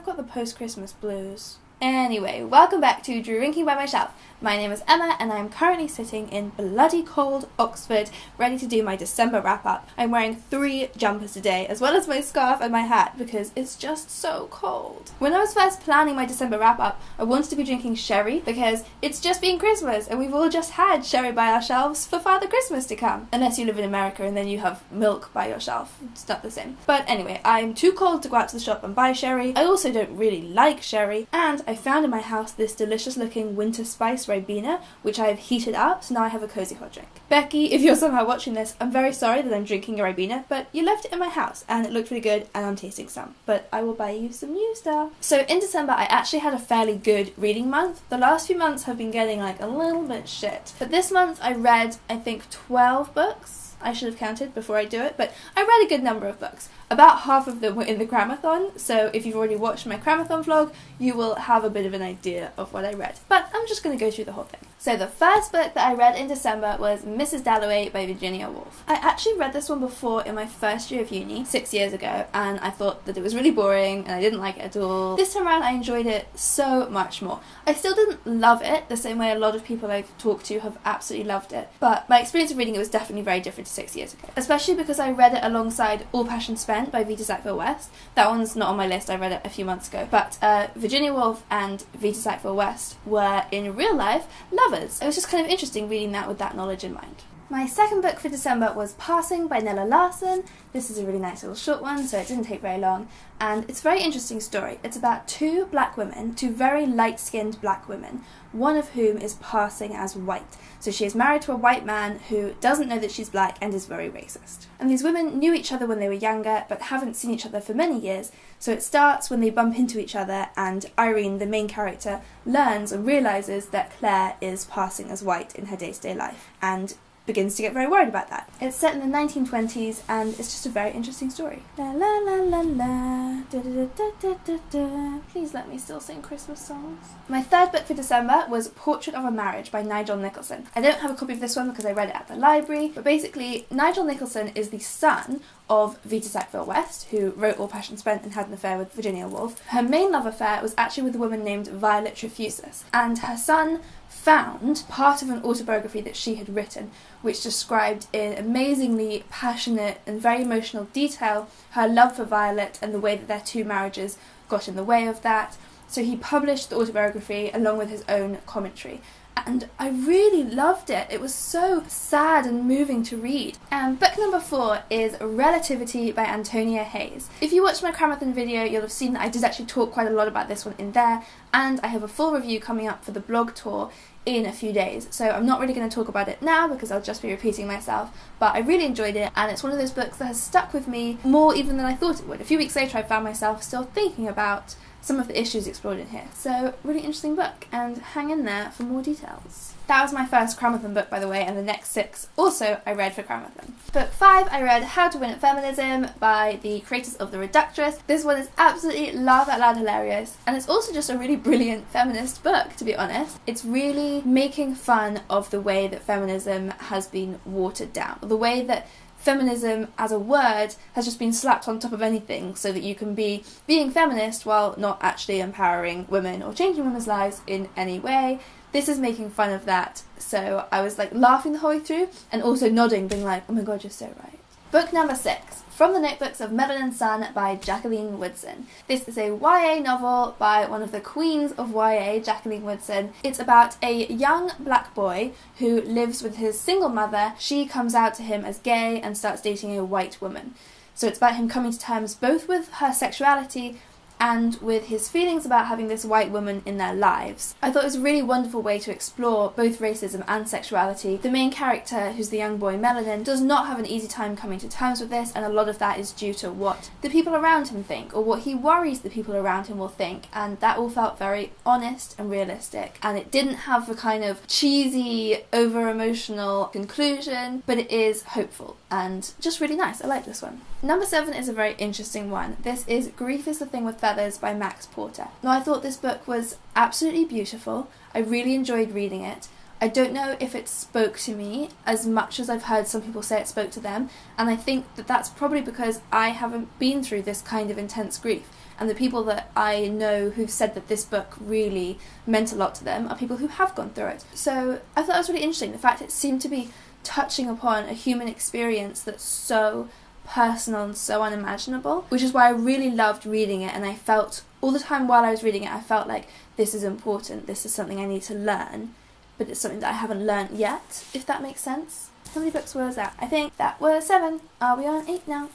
I've got the post-Christmas blues. Anyway, welcome back to Drinking by My Shelf. My name is Emma and I'm currently sitting in bloody cold Oxford, ready to do my December wrap-up. I'm wearing 3 jumpers today, as well as my scarf and my hat, because it's just so cold. When I was first planning my December wrap-up, I wanted to be drinking sherry, because it's just been Christmas, and we've all just had sherry by our shelves for Father Christmas to come. Unless you live in America and then you have milk by your shelf. It's not the same. But anyway, I'm too cold to go out to the shop and buy sherry. I also don't really like sherry, and I found in my house this delicious looking winter spice Ribena, which I have heated up, so now I have a cozy hot drink. Becky, if you're somehow watching this, I'm very sorry that I'm drinking a Ribena, but you left it in my house and it looked really good and I'm tasting some, but I will buy you some new stuff. So in December I actually had a fairly good reading month. The last few months have been getting like a little bit shit, but this month I read I think 12 books. I should have counted before I do it, but I read a good number of books. About half of them were in the Cramathon, so if you've already watched my Cramathon vlog, you will have a bit of an idea of what I read. But I'm just going to go through the whole thing. So the first book that I read in December was Mrs. Dalloway by Virginia Woolf. I actually read this one before in my first year of uni, 6 years ago, and I thought that it was really boring and I didn't like it at all. This time around I enjoyed it so much more. I still didn't love it the same way a lot of people I've talked to have absolutely loved it, but my experience of reading it was definitely very different to 6 years ago. Especially because I read it alongside All Passion Spent by Vita Sackville-West. That one's not on my list, I read it a few months ago. But Virginia Woolf and Vita Sackville-West were, in real life, lovers. It was just kind of interesting reading that with that knowledge in mind. My second book for December was Passing by Nella Larsen. This is a really nice little short one, so it didn't take very long. And it's a very interesting story. It's about 2 black women, 2 very light-skinned black women, one of whom is passing as white. So she is married to a white man who doesn't know that she's black and is very racist. And these women knew each other when they were younger, but haven't seen each other for many years. So it starts when they bump into each other and Irene, the main character, learns and realises that Claire is passing as white in her day-to-day life, and begins to get very worried about that. It's set in the 1920s and it's just a very interesting story. La la la la la, da da da da da da. Please let me still sing Christmas songs. My third book for December was Portrait of a Marriage by Nigel Nicolson. I don't have a copy of this one because I read it at the library, but basically Nigel Nicolson is the son of Vita Sackville-West, who wrote All Passion Spent and had an affair with Virginia Woolf. Her main love affair was actually with a woman named Violet Trefusis, and her son found part of an autobiography that she had written, which described in amazingly passionate and very emotional detail her love for Violet and the way that their 2 marriages got in the way of that. So he published the autobiography along with his own commentary. And I really loved it. It was so sad and moving to read. And book number 4 is Relativity by Antonia Hayes. If you watched my Cramathon video, you'll have seen that I did actually talk quite a lot about this one in there, and I have a full review coming up for the blog tour in a few days, so I'm not really going to talk about it now because I'll just be repeating myself, but I really enjoyed it and it's one of those books that has stuck with me more even than I thought it would. A few weeks later I found myself still thinking about some of the issues explored in here. So, really interesting book, and hang in there for more details. That was my first Cramathon book, by the way, and the next 6 also I read for Cramathon. Book 5, I read How to Win at Feminism by the creators of the Reductress. This one is absolutely laugh out loud hilarious, and it's also just a really brilliant feminist book, to be honest. It's really making fun of the way that feminism has been watered down, the way that feminism as a word has just been slapped on top of anything so that you can be being feminist while not actually empowering women or changing women's lives in any way. This is making fun of that, so I was like laughing the whole way through and also nodding, being like, oh my god, you're so right. Book number 6, From the Notebooks of Melanin Sun by Jacqueline Woodson. This is a YA novel by one of the queens of YA, Jacqueline Woodson. It's about a young black boy who lives with his single mother. She comes out to him as gay and starts dating a white woman. So it's about him coming to terms both with her sexuality and with his feelings about having this white woman in their lives. I thought it was a really wonderful way to explore both racism and sexuality. The main character, who's the young boy Melanin, does not have an easy time coming to terms with this, and a lot of that is due to what the people around him think, or what he worries the people around him will think, and that all felt very honest and realistic, and it didn't have a kind of cheesy, over-emotional conclusion, but it is hopeful, and just really nice. I like this one. Number 7 is a very interesting one. This is Grief is the Thing with Feathers by Max Porter. Now, I thought this book was absolutely beautiful. I really enjoyed reading it. I don't know if it spoke to me as much as I've heard some people say it spoke to them, and I think that that's probably because I haven't been through this kind of intense grief, and the people that I know who've said that this book really meant a lot to them are people who have gone through it. So I thought it was really interesting, the fact it seemed to be touching upon a human experience that's so personal and so unimaginable, which is why I really loved reading it, and I felt all the time while I was reading it, I felt like this is important, this is something I need to learn, but it's something that I haven't learnt yet, if that makes sense. How many books was that? I think that was 7. Are we on 8 now?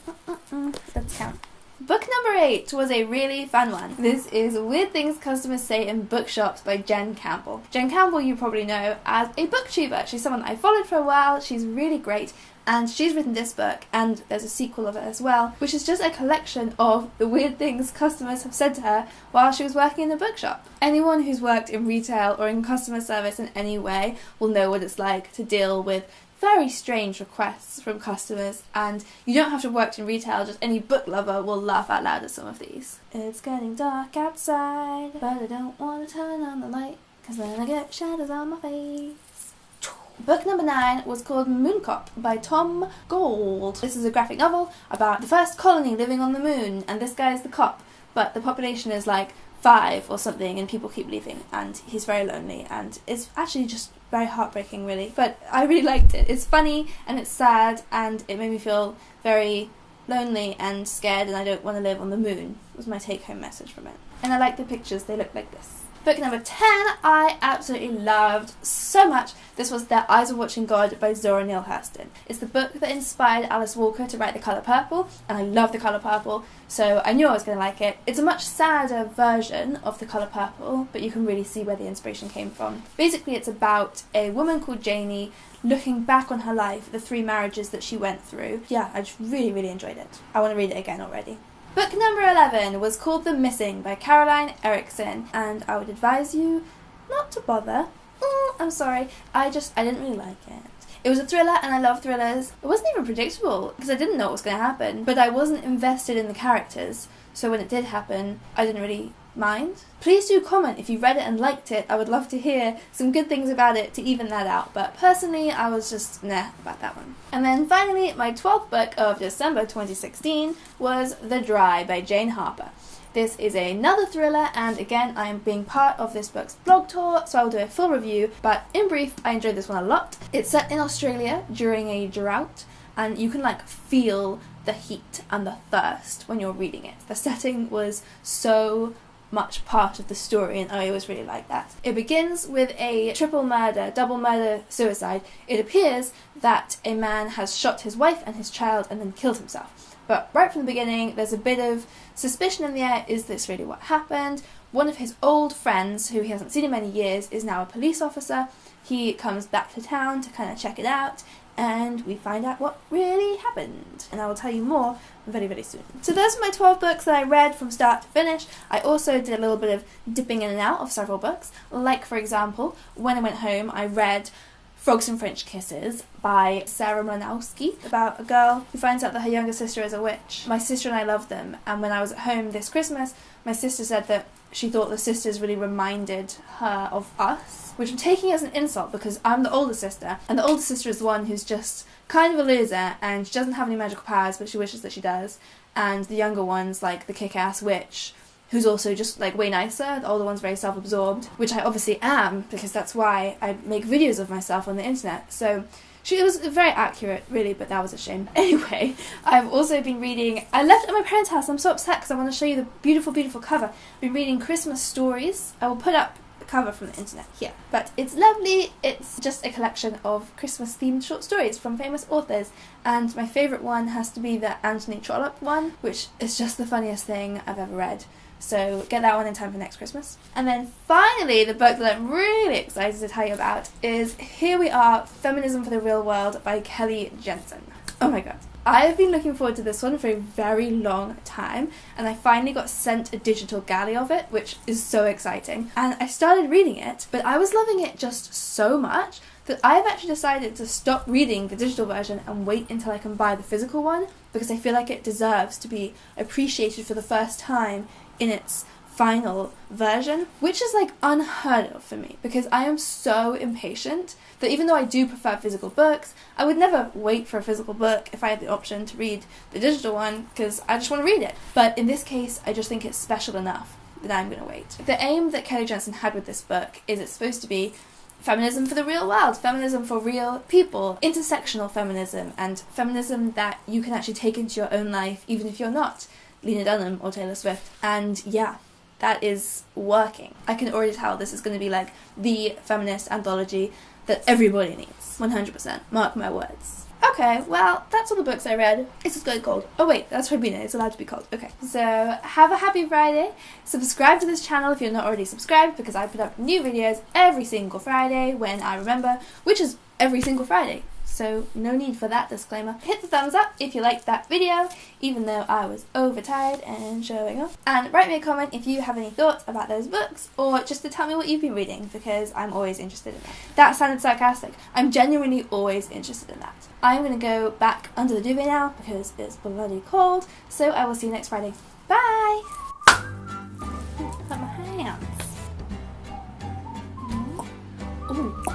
Let's count. Book number 8 was a really fun one. This is Weird Things Customers Say in Bookshops by Jen Campbell. Jen Campbell you probably know as a booktuber. She's someone that I followed for a while, she's really great, and she's written this book, and there's a sequel of it as well, which is just a collection of the weird things customers have said to her while she was working in the bookshop. Anyone who's worked in retail or in customer service in any way will know what it's like to deal with very strange requests from customers, and you don't have to have worked in retail, just any book lover will laugh out loud at some of these. It's getting dark outside, but I don't want to turn on the light, cause then I get shadows on my face. Book number 9 was called Mooncop by Tom Gauld. This is a graphic novel about the first colony living on the moon, and this guy is the cop, but the population is like 5 or something, and people keep leaving, and he's very lonely, and it's actually just very heartbreaking, really. But I really liked it. It's funny, and it's sad, and it made me feel very lonely and scared, and I don't want to live on the moon, was my take-home message from it. And I like the pictures, they look like this. Book number 10 I absolutely loved so much. This was Their Eyes Were Watching God by Zora Neale Hurston. It's the book that inspired Alice Walker to write The Colour Purple, and I love The Colour Purple, so I knew I was going to like it. It's a much sadder version of The Colour Purple, but you can really see where the inspiration came from. Basically, it's about a woman called Janie looking back on her life, the 3 marriages that she went through. Yeah, I just really, really enjoyed it. I want to read it again already. Book number 11 was called The Missing by Caroline Eriksson, and I would advise you not to bother. I'm sorry, I didn't really like it. It was a thriller, and I love thrillers. It wasn't even predictable, because I didn't know what was going to happen, but I wasn't invested in the characters, so when it did happen, I didn't really mind. Please do comment if you read it and liked it. I would love to hear some good things about it to even that out, but personally I was just nah about that one. And then finally, my 12th book of December 2016 was The Dry by Jane Harper. This is another thriller, and again I am being part of this book's blog tour, so I'll do a full review, but in brief, I enjoyed this one a lot. It's set in Australia during a drought, and you can feel the heat and the thirst when you're reading it. The setting was so much part of the story, and I always really like that. It begins with a double murder, suicide. It appears that a man has shot his wife and his child and then killed himself. But right from the beginning, there's a bit of suspicion in the air. Is this really what happened? One of his old friends, who he hasn't seen in many years, is now a police officer. He comes back to town to kind of check it out, and we find out what really happened. And I will tell you more very, very soon. So those are my 12 books that I read from start to finish. I also did a little bit of dipping in and out of several books. Like, for example, when I went home, I read Frogs and French Kisses by Sarah Mlynowski, about a girl who finds out that her younger sister is a witch. My sister and I love them, and when I was at home this Christmas, my sister said that she thought the sisters really reminded her of us, which I'm taking as an insult because I'm the older sister, and the older sister is the one who's just kind of a loser, and she doesn't have any magical powers, but she wishes that she does, and the younger one's like the kick-ass witch, who's also just way nicer. The older one's very self-absorbed, which I obviously am, because that's why I make videos of myself on the internet. So it was very accurate, really, but that was a shame. Anyway, I've also been reading, I left it at my parents' house, I'm so upset because I want to show you the beautiful, beautiful cover. I've been reading Christmas Stories. I will put up the cover from the internet here. But it's lovely. It's just a collection of Christmas-themed short stories from famous authors, and my favourite one has to be the Anthony Trollope one, which is just the funniest thing I've ever read. So get that one in time for next Christmas. And then finally, the book that I'm really excited to tell you about is Here We Are, Feminism for the Real World by Kelly Jensen. Oh my god. I've been looking forward to this one for a very long time, and I finally got sent a digital galley of it, which is so exciting. And I started reading it, but I was loving it just so much that I've actually decided to stop reading the digital version and wait until I can buy the physical one, because I feel like it deserves to be appreciated for the first time in its final version, which is like unheard of for me because I am so impatient that even though I do prefer physical books, I would never wait for a physical book if I had the option to read the digital one because I just want to read it. But in this case, I just think it's special enough that I'm going to wait. The aim that Kelly Jensen had with this book is it's supposed to be feminism for the real world, feminism for real people, intersectional feminism, and feminism that you can actually take into your own life even if you're not Lena Dunham or Taylor Swift. And yeah, that is working. I can already tell this is going to be like the feminist anthology that everybody needs. 100%. Mark my words. Okay, well, that's all the books I read. It's just going cold. Oh wait, that's Ribena. It's allowed to be cold. Okay. So, have a happy Friday. Subscribe to this channel if you're not already subscribed because I put up new videos every single Friday when I remember, which is every single Friday. So, no need for that disclaimer. Hit the thumbs up if you liked that video, even though I was overtired and showing off. And write me a comment if you have any thoughts about those books, or just to tell me what you've been reading, because I'm always interested in that. That sounded sarcastic. I'm genuinely always interested in that. I'm going to go back under the duvet now, because it's bloody cold, so I will see you next Friday. Bye! Look at my hands. Ooh.